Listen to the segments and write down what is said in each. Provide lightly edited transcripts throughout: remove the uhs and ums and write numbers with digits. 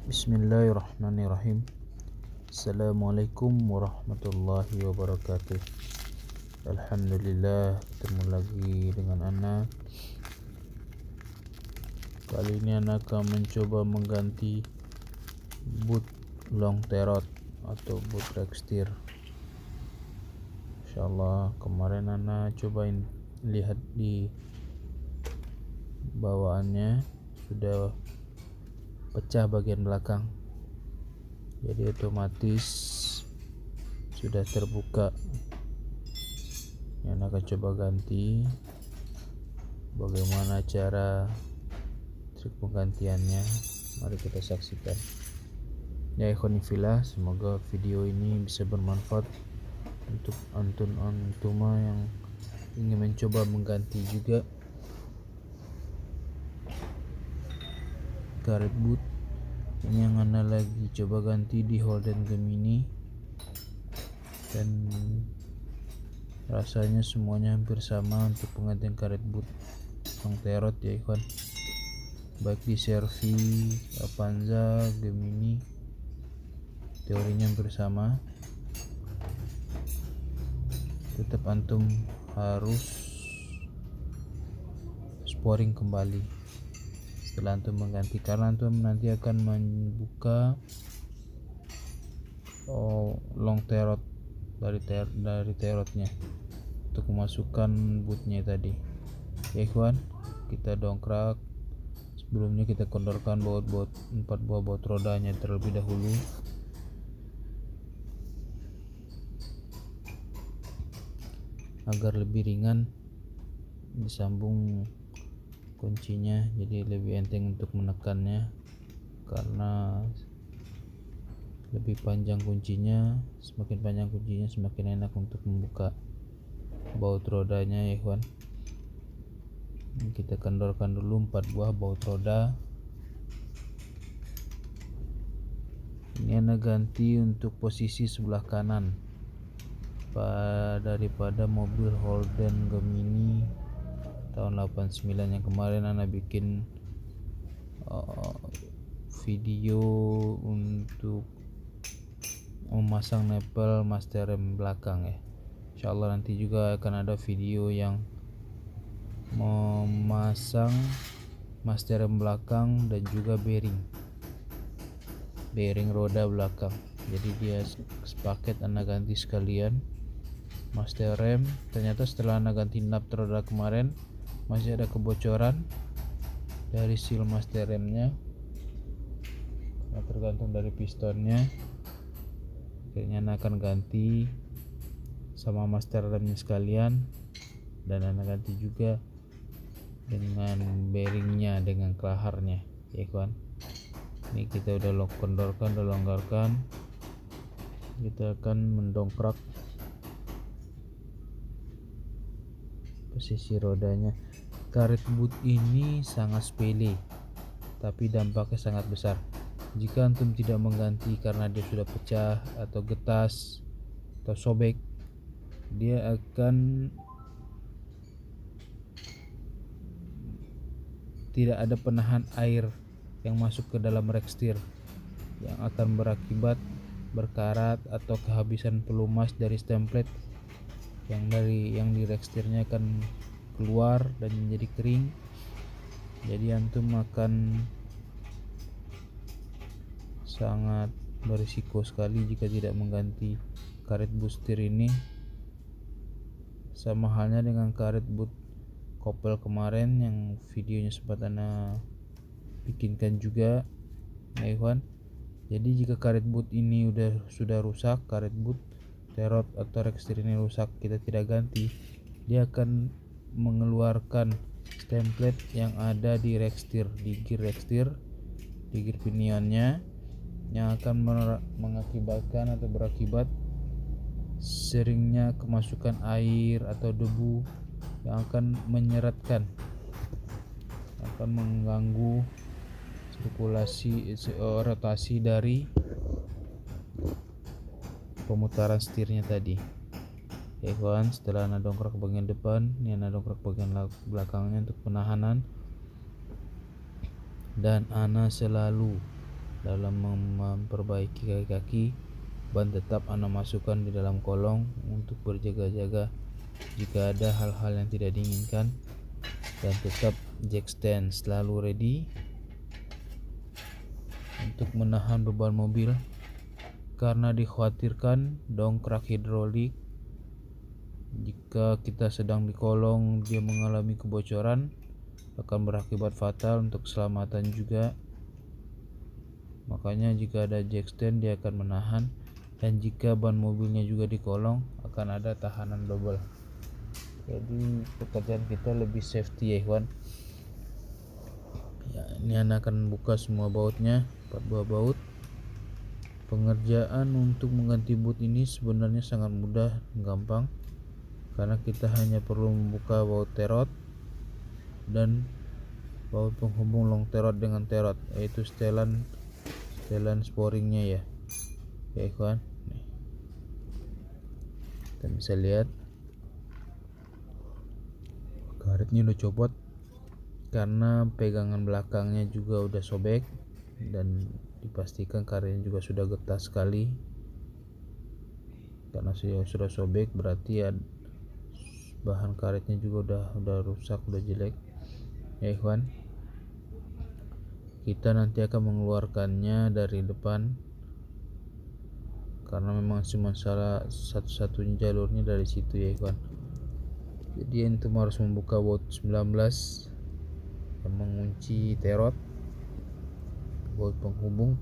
Bismillahirrahmanirrahim. Assalamualaikum warahmatullahi wabarakatuh. Alhamdulillah, ketemu lagi dengan Ana. Kali ini Ana akan mencoba mengganti boot long terot atau boot Rextir. Insyaallah, kemarin Ana cobain lihat di bawaannya sudah pecah bagian belakang, jadi otomatis sudah terbuka. Yang akan coba ganti. Bagaimana cara trik penggantiannya, mari kita saksikan. Ya ikhwanifillah, semoga video ini bisa bermanfaat untuk antuma yang ingin mencoba mengganti juga karet boot. Ini yang Ana lagi coba ganti di Holden Gemini, dan rasanya semuanya hampir sama untuk penggantian karet boot long terot ya ikhwan, baik di Servi, Avanza, Gemini, teorinya hampir sama. Tetap antum harus sporing kembali setelah antum mengganti, karena antum nanti akan membuka long terot dari terotnya untuk memasukkan bootnya tadi. Ya ikhwan, kita dongkrak. Sebelumnya kita kendorkan 4 buah baut rodanya terlebih dahulu. Agar lebih ringan disambung kuncinya, jadi lebih enteng untuk menekannya, karena lebih panjang kuncinya, semakin panjang kuncinya semakin enak untuk membuka baut rodanya ya ikhwan. Kita kendorkan dulu 4 buah baut roda. Ini Ana ganti untuk posisi sebelah kanan daripada mobil Holden Gemini tahun 89 yang kemarin Ana bikin video untuk memasang nepel master rem belakang ya. Insyaallah nanti juga akan ada video yang memasang master rem belakang dan juga bearing roda belakang. Jadi dia sepaket Ana ganti sekalian master rem. Ternyata setelah Ana ganti nap roda kemarin masih ada kebocoran dari seal master remnya, tergantung dari pistonnya. Akhirnya Ana akan ganti sama master remnya sekalian, dan Ana ganti juga dengan bearingnya, dengan kelaharnya ya kawan. Ini kita udah kendorkan, udah longgarkan. Kita akan mendongkrak posisi rodanya. Karet boot ini sangat sepele, tapi dampaknya sangat besar. Jika antum tidak mengganti karena dia sudah pecah atau getas atau sobek, dia akan tidak ada penahan air yang masuk ke dalam Rextir, yang akan berakibat berkarat atau kehabisan pelumas dari stemplate yang di Rextirnya akan keluar dan menjadi kering. Jadi antum akan sangat berisiko sekali jika tidak mengganti karet boot setir ini. Sama halnya dengan karet boot kopel kemarin yang videonya sempat Ana bikinkan juga ya ikhwan. Jadi jika karet boot ini sudah rusak, karet boot terot atau Rextir ini rusak, kita tidak ganti, dia akan mengeluarkan stemplate yang ada di Rextir, di gear Rextir, di gear pinionnya, yang akan mengakibatkan atau berakibat seringnya kemasukan air atau debu yang akan menyeratkan, akan mengganggu sirkulasi rotasi dari pemutaran setirnya tadi ya kawan. Setelah Ana dongkrak bagian depan, ini Ana dongkrak bagian belakangnya untuk penahanan. Dan Ana selalu dalam memperbaiki kaki-kaki. Ban tetap Anda masukkan di dalam kolong untuk berjaga-jaga jika ada hal-hal yang tidak diinginkan, dan tetap jack stand selalu ready untuk menahan beban mobil karena dikhawatirkan dongkrak hidrolik. Jika kita sedang di kolong dia mengalami kebocoran, akan berakibat fatal untuk keselamatan juga. Makanya jika ada jack stand dia akan menahan, dan jika ban mobilnya juga di kolong akan ada tahanan double. Jadi pekerjaan kita lebih safety ya kawan. Ya, ini Anda akan buka semua bautnya, 4 buah baut. Pengerjaan untuk mengganti boot ini sebenarnya sangat mudah, gampang, karena kita hanya perlu membuka baut terot dan baut penghubung long terot dengan terot, yaitu setelan sporingnya ya kawan. Kita bisa lihat karetnya udah copot karena pegangan belakangnya juga udah sobek, dan dipastikan karetnya juga sudah getah sekali. Karena sudah sobek berarti ya bahan karetnya juga udah rusak, udah jelek ya kawan. Kita nanti akan mengeluarkannya dari depan karena memang cuma salah satu-satunya jalurnya dari situ ya kawan. Jadi antum harus membuka baut 19 yang mengunci terot, baut penghubung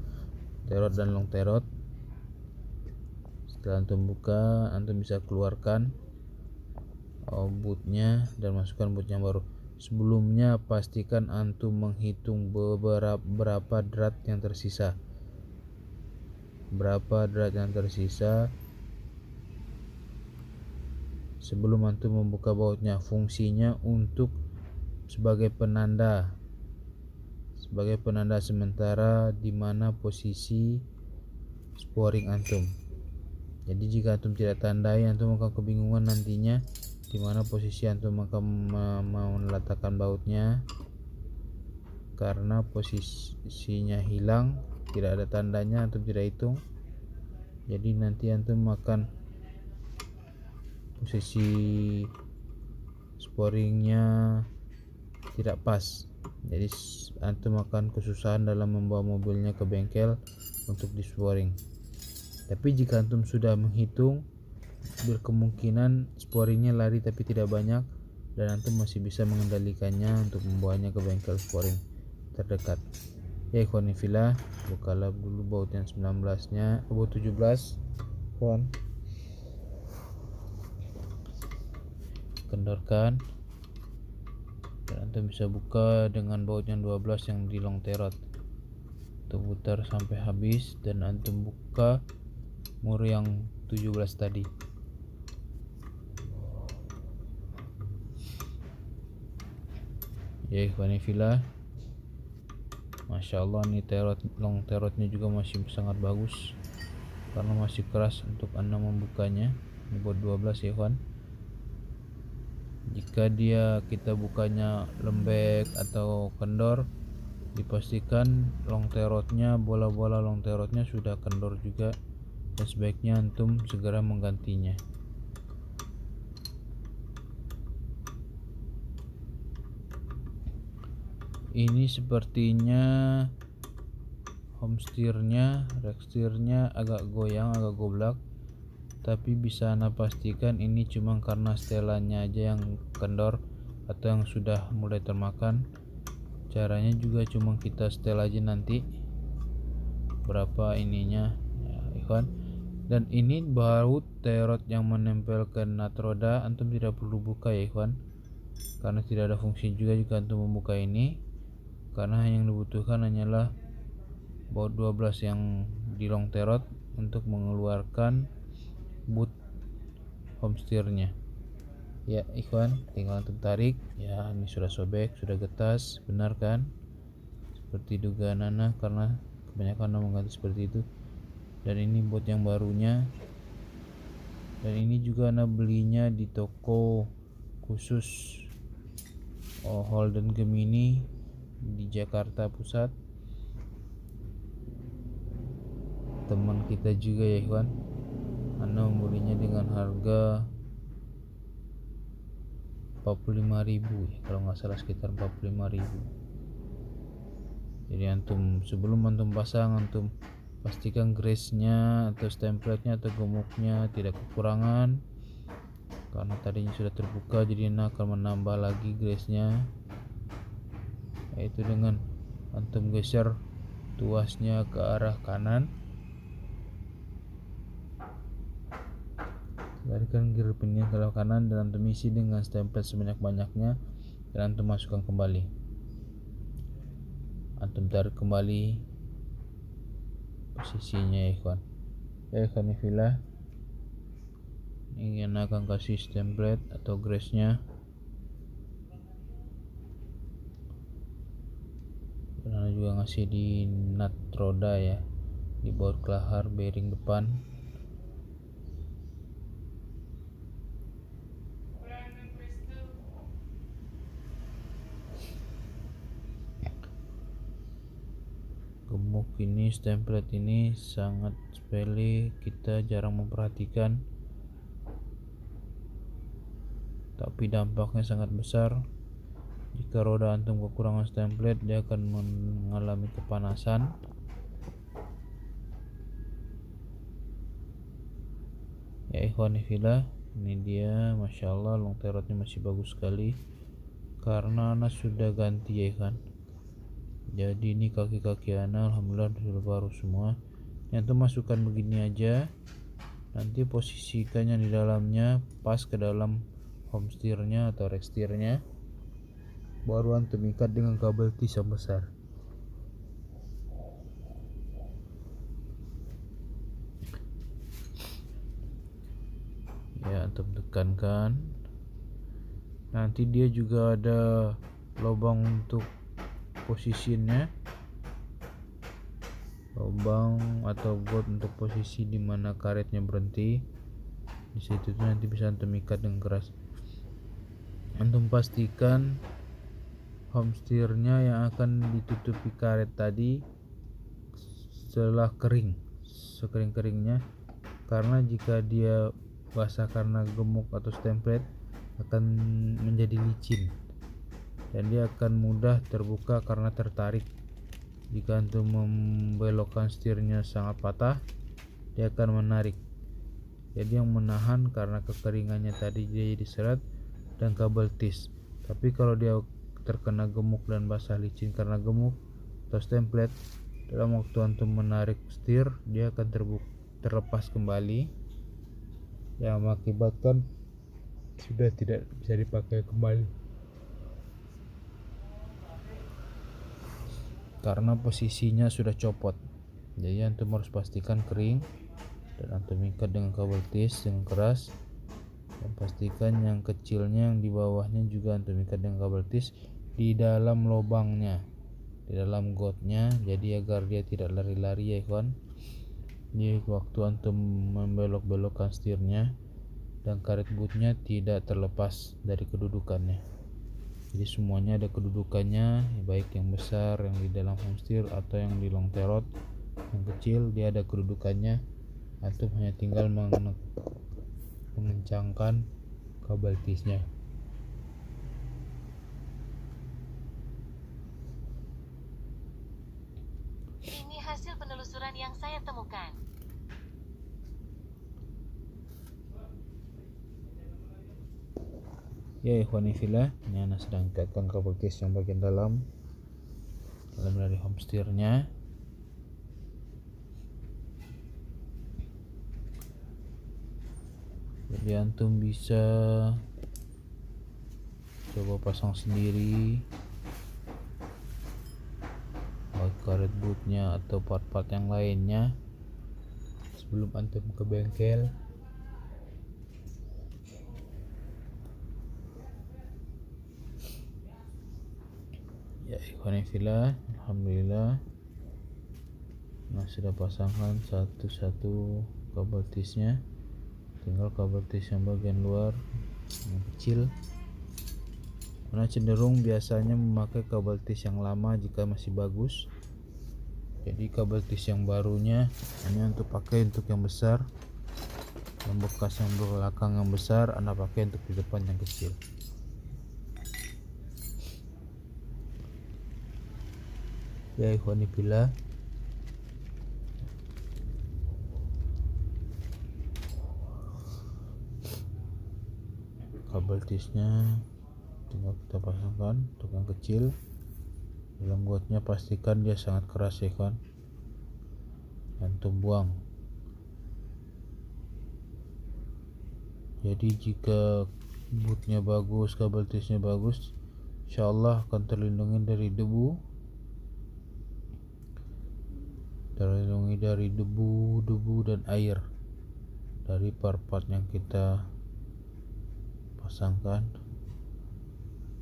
terot dan long terot. Setelah antum buka, antum bisa keluarkan bootnya dan masukkan boot yang baru. Sebelumnya pastikan antum menghitung berapa drat yang tersisa. Sebelum antum membuka bautnya. Fungsinya untuk sebagai penanda sementara di mana posisi sporing antum. Jadi jika antum tidak tandai, antum akan kebingungan nantinya di mana posisi antum akan mau meletakkan bautnya, karena posisinya hilang, tidak ada tandanya, antum tidak hitung. Jadi nanti antum akan posisi sporingnya tidak pas, jadi antum akan kesusahan dalam membawa mobilnya ke bengkel untuk di sporing. Tapi jika antum sudah menghitung, berkemungkinan sporingnya lari tapi tidak banyak, dan antum masih bisa mengendalikannya untuk membawanya ke bengkel sporing terdekat. Ya ikhwan fillah, bukalah dulu baut yang 19-nya, baut 17 kawan. Kendorkan, dan antum bisa buka dengan baut yang 12 yang di long terot. Antum putar sampai habis dan antum buka mur yang 17 tadi. Ya ikhwan fillah, Masya Allah, nih long terotnya juga masih sangat bagus karena masih keras untuk Anda membukanya. Ini buat 12 ya kawan. Jika kita bukanya lembek atau kendor, dipastikan bola-bola long terotnya sudah kendor juga, dan sebaiknya antum segera menggantinya. Ini sepertinya home steernya, rack steernya agak goyang, agak goblak, tapi bisa Anda pastikan ini cuma karena setelannya aja yang kendor atau yang sudah mulai termakan. Caranya juga cuma kita setel aja nanti berapa ininya ya ikhwan. Dan ini baut terot yang menempel ke nut roda antum tidak perlu buka ya ikhwan, karena tidak ada fungsi juga jika antum membuka ini, karena yang dibutuhkan hanyalah baut 12 yang di long terot untuk mengeluarkan boot home steernya. Ya ikhwan, tinggal antum tarik. Ya, ini sudah sobek, sudah getas, benar kan? Seperti dugaan Nana, karena kebanyakan orang mengganti seperti itu. Dan ini boot yang barunya, dan ini juga Nana belinya di toko khusus Holden Gemini di Jakarta Pusat. teman kita juga ya ikhwan. Ana membelinya dengan harga 45.000 ya, kalau nggak salah sekitar 45.000. Jadi sebelum antum pasang, antum pastikan grease-nya atau stemplate-nya atau gemuknya tidak kekurangan, karena tadinya sudah terbuka jadi Ana akan menambah lagi grease-nya, yaitu dengan antum geser tuasnya ke arah kanan, larikan gear pinnya ke arah kanan dan antum isi dengan stemplate sebanyak-banyaknya dan antum masukkan kembali. Antum tarik kembali posisinya ya ikhwan. Ya ikhwan fillah, ini akan kasih stemplate atau grease-nya dan juga ngasih di nut roda ya, di baut kelahar bearing depan. Gemuk ini, stemplate ini sangat sepele, kita jarang memperhatikan, tapi dampaknya sangat besar. Jika roda antum kekurangan stemplate, dia akan mengalami kepanasan. Ya ikhwan fillah, ini dia, masya Allah, long terotnya masih bagus sekali karena Ana sudah ganti ya ikhwan. Jadi ini kaki-kaki Ana alhamdulillah sudah baru semua. Yang masukkan begini aja, nanti posisikannya di dalamnya pas ke dalam home steer-nya atau rack steer-nya, baru antum ikat dengan kabel tis yang besar. Ya, antum tekankan. Nanti dia juga ada lubang untuk posisinya, lubang atau got untuk posisi di mana karetnya berhenti. Di situ nanti bisa antum ikat dengan keras. Antum pastikan home steer-nya yang akan ditutupi karet tadi setelah kering, sekering-keringnya, karena jika dia basah karena gemuk atau stemplate akan menjadi licin dan dia akan mudah terbuka karena tertarik. Jika antum membelokkan setirnya sangat patah, dia akan menarik. Jadi yang menahan karena kekeringannya tadi dia jadi seret dan kabel tis. Tapi kalau dia terkena gemuk dan basah licin karena gemuk atau stemplate, dalam waktu antum menarik setir, dia akan terlepas kembali, yang mengakibatkan sudah tidak bisa dipakai kembali karena posisinya sudah copot. Jadi antum harus pastikan kering dan antum ikat dengan kabel tis yang keras, dan pastikan yang kecilnya yang di bawahnya juga antum ikat dengan kabel tis di dalam lubangnya, di dalam gotnya, jadi agar dia tidak lari-lari ya ikhwan. Jadi waktu antum membelok-belokkan setirnya dan karet bootnya tidak terlepas dari kedudukannya. Jadi semuanya ada kedudukannya, baik yang besar yang di dalam home steer atau yang di long terot yang kecil, dia ada kedudukannya. Antum hanya tinggal mengencangkan kabel tisnya. Ini hasil penelusuran yang saya temukan. Ya ikhwani fillah, ini Ana sedang ikatkan kabel tis yang bagian dalam dari home steer-nya. Jadi antum bisa coba pasang sendiri baik karet bootnya atau part-part yang lainnya sebelum antum ke bengkel. Ya ikhwan fillah, alhamdulillah nah sudah pasangkan satu-satu kabel tisnya, tinggal kabel tis yang bagian luar yang kecil. Karena cenderung biasanya memakai kabel tis yang lama jika masih bagus, Jadi kabel tis yang barunya hanya untuk pakai untuk yang besar, yang bekas yang belakang yang besar Anda pakai untuk di depan yang kecil. Ya ikhwani fillah, kabel tisnya tinggal kita pasangkan untuk yang kecil. Dalam gotnya pastikan dia sangat keras ya kan, antum buang. Jadi jika bootnya bagus, kabel tisnya bagus, insyaallah akan terlindungi dari debu, debu dan air dari part-part yang kita pasangkan.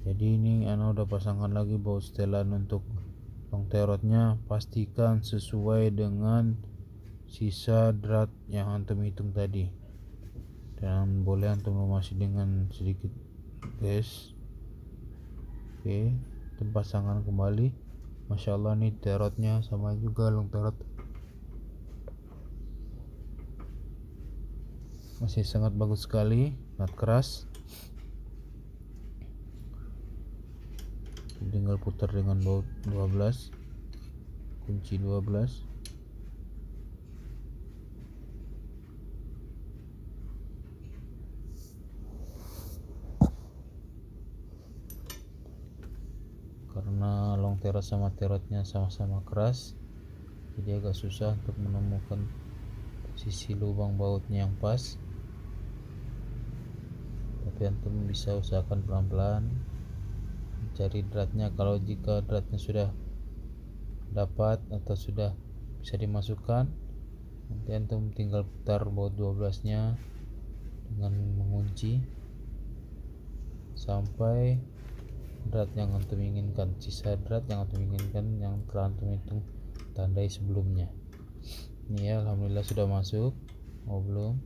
Jadi ini ana udah pasangkan lagi baut setelan untuk long terotnya. Pastikan sesuai dengan sisa drat yang antum hitung tadi, dan boleh antum lumasi dengan sedikit gas. Oke, antum pasangkan kembali. Masya Allah nih terotnya sama juga long terot, masih sangat bagus sekali, sangat keras. Tinggal putar dengan baut 12, kunci 12. Karena long terot sama terotnya sama-sama keras, jadi agak susah untuk menemukan posisi lubang bautnya yang pas. Tapi antum bisa usahakan pelan-pelan mencari dratnya. Kalau jika dratnya sudah dapat atau sudah bisa dimasukkan, nanti antum tinggal putar baut 12 nya dengan mengunci sampai drat yang antum inginkan, sisa drat yang antum inginkan yang telah antum hitung tandai sebelumnya. Ini ya, alhamdulillah sudah masuk. Oh belum.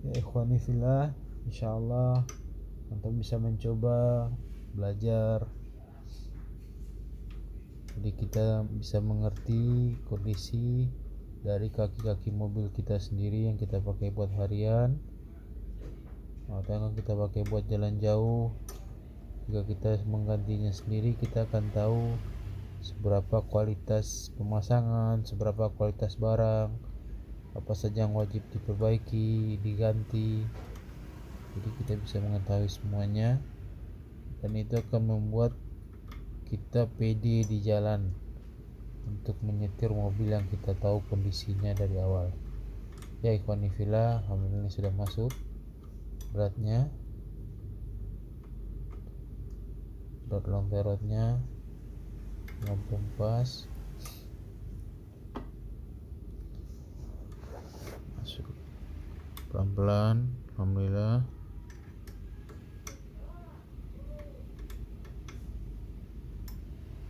Ya ikhwani fillah, insyaallah antum bisa mencoba belajar, jadi kita bisa mengerti kondisi dari kaki-kaki mobil kita sendiri yang kita pakai buat harian atau yang kita pakai buat jalan jauh. Jika kita menggantinya sendiri, kita akan tahu seberapa kualitas pemasangan, seberapa kualitas barang, apa saja yang wajib diperbaiki, diganti. Jadi kita bisa mengetahui semuanya, dan itu akan membuat kita pede di jalan untuk menyetir mobil yang kita tahu kondisinya dari awal. Ya ikhwani fillah, alhamdulillah sudah masuk beratnya, dot long terotnya ngomong pas masuk pelan-pelan, alhamdulillah.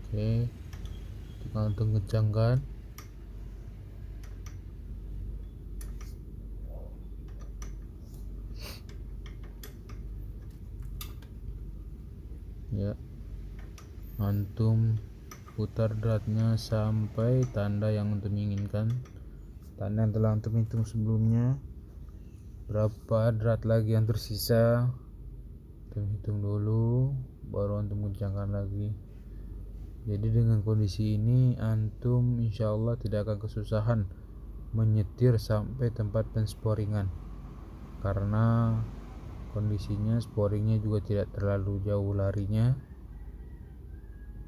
Oke, tinggal untuk ngecangkan. Ya, antum putar dratnya sampai tanda yang antum inginkan, tanda yang telah antum hitung sebelumnya. Berapa drat lagi yang tersisa, antum hitung dulu, baru antum kencangkan lagi. Jadi dengan kondisi ini antum insyaallah tidak akan kesusahan menyetir sampai tempat pensporingan, karena kondisinya sporingnya juga tidak terlalu jauh larinya.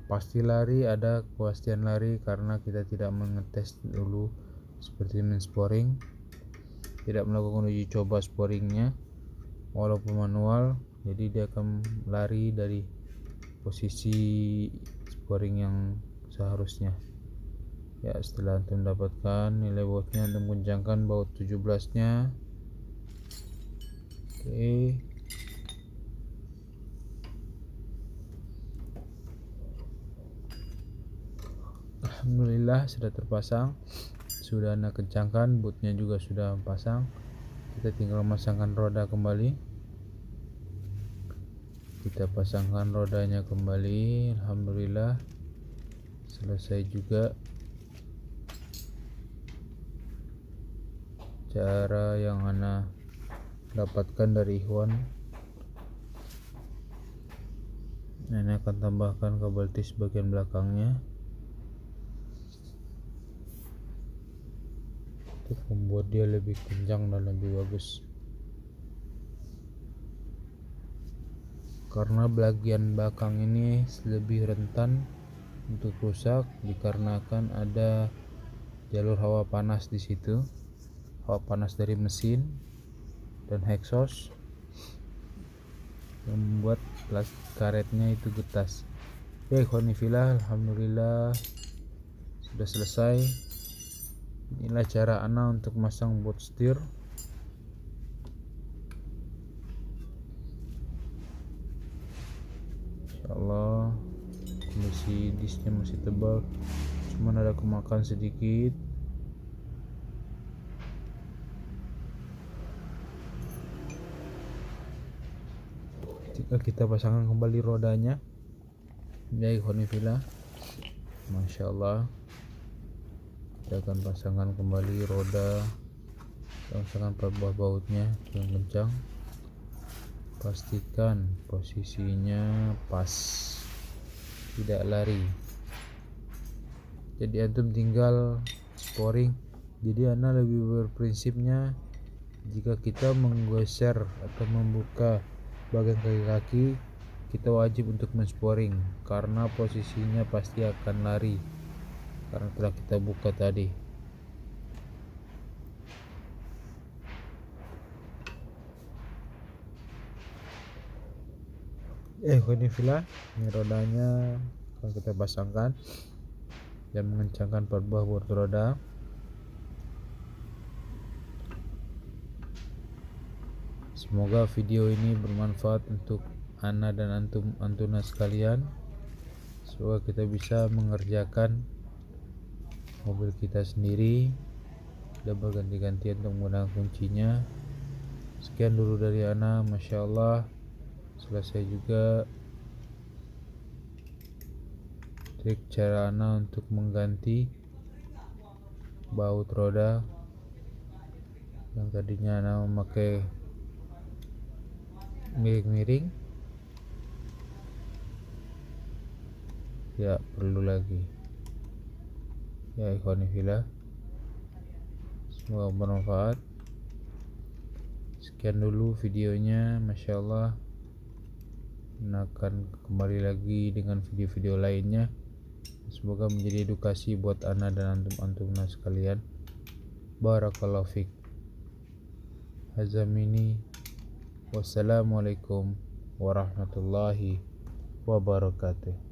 Pasti lari, ada kepastian lari karena kita tidak mengetes dulu seperti mensporing, tidak melakukan uji coba sporingnya walaupun manual. Jadi dia akan lari dari posisi sporing yang seharusnya. Ya, setelah antum dapatkan nilai bautnya, antum kencangkan baut 17 nya. Oke, alhamdulillah sudah terpasang sudah Ana kencangkan, bootnya juga sudah pasang. Kita tinggal memasangkan roda kembali. Kita pasangkan rodanya kembali. Alhamdulillah selesai juga cara yang Ana dapatkan dari Ikhwan. Ana akan tambahkan kabel tis bagian belakangnya untuk membuat dia lebih kencang dan lebih bagus, karena bagian belakang ini lebih rentan untuk rusak dikarenakan ada jalur hawa panas di situ, hawa panas dari mesin dan exhaust yang membuat karetnya itu getas. Ya ikhwanifillah, alhamdulillah sudah selesai. Inilah cara Ana untuk masang boot setir. Insyaallah kondisi disnya masih tebal, cuman ada kemakan sedikit. Jika kita pasangkan kembali rodanya, ya ikhwanifillah, Masya Allah, kita akan pasangkan kembali roda, pasangkan perbah bautnya yang kencang, pastikan posisinya pas, tidak lari. Jadi antum tinggal sporing. Jadi Ana lebih berprinsipnya, jika kita menggeser atau membuka bagian kaki-kaki, kita wajib untuk mensporing karena posisinya pasti akan lari karena telah kita buka tadi. Ikhwanifillah, ini rodanya akan kita pasangkan dan mengencangkan perbah baut roda. Semoga video ini bermanfaat untuk Ana dan antuna sekalian. Semoga kita bisa mengerjakan mobil kita sendiri dan berganti-gantian untuk menggunakan kuncinya. Sekian dulu dari Ana. Masya Allah, selesai juga trik cara Ana untuk mengganti baut roda yang tadinya Ana memakai miring-miring, tidak perlu lagi. Ya ikhwanifillah, semoga bermanfaat. Sekian dulu videonya. Masya Allah, akan kembali lagi dengan video-video lainnya. Semoga menjadi edukasi buat Ana dan antum-antumna sekalian. Barakallahu fiik. Hazamini. Wassalamualaikum warahmatullahi wabarakatuh.